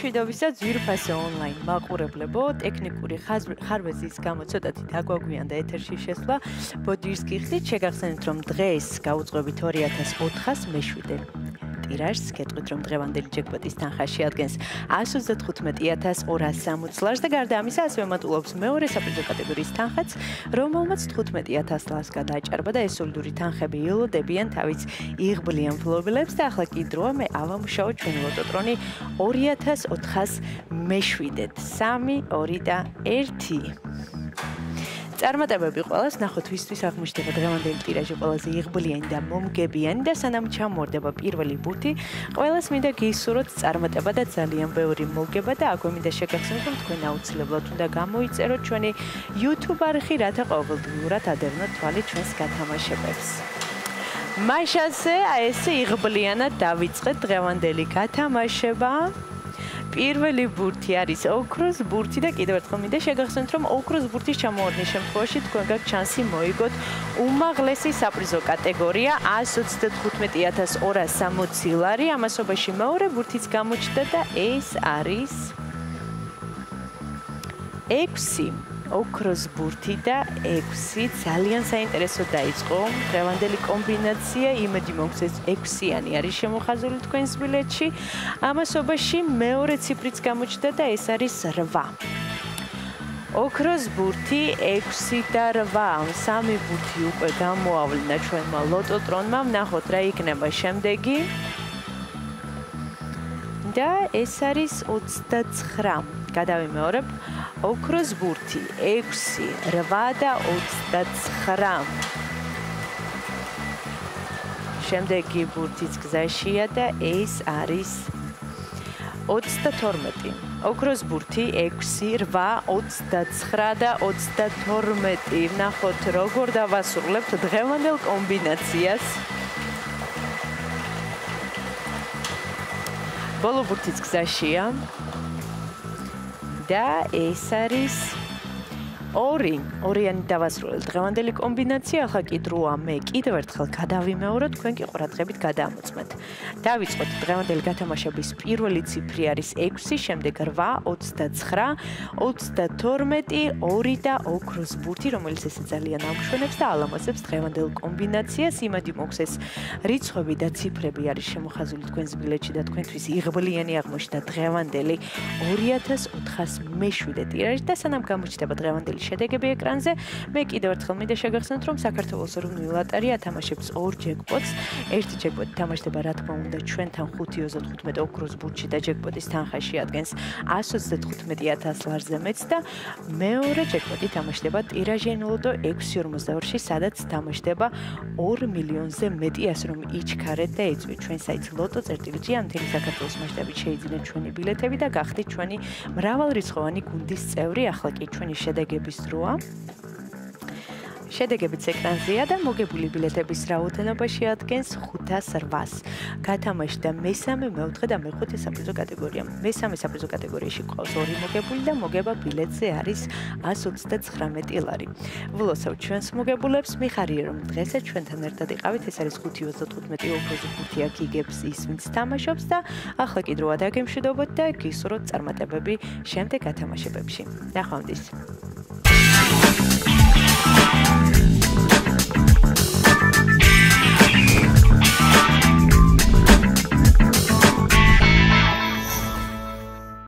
მშვიდობის და ძვირფასი ონლაინ მაყურებლებო, ტექნიკური ხარვეზის გამო ცოტათი დაგვაგვიანდა ეთერში შესვლა. ბოდიშს გიხდით, შეგახსენებთ, რომ დღეს გავუძღვებით 2004-ას მეშვიდე ტირაჟს, გეტყვით, რომ დღევანდელი ჯეკპოტის თანხა შეადგენს 135,260 ლარს და გარდა ამისა ასევე მატულობს მეორე საპრიზო კატეგორიის თანხაც, რომელმაც 15,000 ლარს გადააჭარბა და ეს სოლიდური თანხები ელოდებიან თავის იღბლიან მფლობელებს და ახლა კი დროა მე ავამუშაო ჩვენი ლოტოტრონი 2004-ას მეშვიდედ 3, 2 და 1. წარმატებები ყველას, ნახოთ ვისთვის აღმოჩნდება დღევანდელი ტირაჟი ყველაზე იღბლიანი და მომგებიანი და სანამ ჩამორდება პირველი ბურთი, ყველას მინდა გისურვოთ წარმატება და ძალიან ბევრი მოგება და აქვე მინდა შეგახსენოთ, რომ თქვენ აუცილებლად უნდა გამოიწეროთ ჩვენი YouTube არხი, რათა ყოველდღიურად ადევნოთ თვალი ჩვენს გათამაშებებს. მაშასე, ესე იღბლიანად დავიწყეთ დღევანდელი გათამაშება. პირველი ბურთი არის ოქროს ბურთი და კიდევ ერთხელ მინდა შეგახსენოთ, რომ ოქროს ბურთის ჩამოვარდნის შემთხვევაში თქვენ გაქვთ შანსი მოიგოთ უმაღლესი საპრიზო კატეგორია 135,260 ლარი. ამასობაში მეორე ბურთიც გამოჩნდა და ეს არის 6. ოქროს ბურთი და 6 ძალიან საინტერესო დაიწყო დღევანდელი კომბინაცია, იმედი მაქვს ეს 6-იანი არის შემოხაზული თქვენს ბილეთში. ამასობაში მეორე ციფრიც გამოჩნდა და ეს არის 8. ოქროს ბურთი 6 და 8. სამი ბურთი უკვე გამოავლინა ჩვენმა ლოტოტრონმა. ვნახოთ რა იქნება შემდეგი. და ეს არის 29. გადავიმეორებ. ოქროს ბურთი 6, 8 და 29. შემდეგი ბურთიც გზაშია და ეს არის 22. ოქროს ბურთი 6, 8, 29 და 22. ვნახოთ როგორ დავასრულებთ დღევანდელ კომბინაციას. ბოლო ბურთიც გზაშია. და ეს არის 2. ორიანი დავასრულეთ დღევანდელი კომბინაცია. ახლა კი დროა მე კიდევ ერთხელ გადავიმეორო, თქვენ კი ყურადღებით გადამოწმეთ. დავიწყოთ დღევანდელი გათამაშების პირველი ციფრი არის 6, შემდეგ 8, 29, 22, 2 და ოქროს ბურთი, რომელიც ესე ძალიან ამშვენებს და ალამაზებს დღევანდელ კომბინაციას. იმედი მაქვს ეს რიცხვები და ციფრები არის შემოხაზული თქვენს ბილეთში და თქვენთვის იღბლიანი აღმოჩნდა დღევანდელი 2004-ას მეშვიდე ტირაჟი და სანამ გამოჩნდება დღევანდელი შედეგები ეკრანზე, მე კიდევ ერთხელ მინდა შეგახსენოთ, რომ საქართველოს ეროვნული ლოტარია ათამაშებს 2 ჯეკპოტს. ერთი ჯეკპოტი თამაშდება, რა თქმა უნდა, ჩვენთან 5.35 ოქროს ბურთში და ჯეკპოტის თანხა შეადგენს 135,000 ლარზე მეც და მეორე ჯეკპოტი თამაშდება ტირაჟიანი ლოტო 6.52-ში, სადაც თამაშდება 2 მილიონზე მეტი, ასე რომ იჩქარეთ და ეწვით ჩვენ საიტს lotto.gi ან მთელი საქართველოს მასშტაბით შეიძინეთ ჩვენი ბილეთები და გახდით ჩვენი მრავალრიცხოვანი გუნდის წევრი. ახლა კი ჩვენი შედეგების დროა. შედეგებიც ეკრანზეა და მოგებული ბილეთების რაოდენობა შეადგენს 508-ს. გათამაშდა მესამე, მეოთხე და მეხუთე საპრიზო კატეგორია. მესამე საპრიზო კატეგორიაში ყავს 2 მოგებული და მოგება ბილეთზე არის 129 ლარი. ვლოსავ ჩვენს მოგებულებს, მიხარია რომ დღესაც ჩვენთან ერთად იყავით. ეს არის 5.35 ოქროს ბურთი აქ იგებს ის, ვინც თამაშობს და ახლა კი დროა დაგემშვიდობოთ და გისურვოთ წარმატებები შემდეგ გათამაშებებში. ნახვამდის.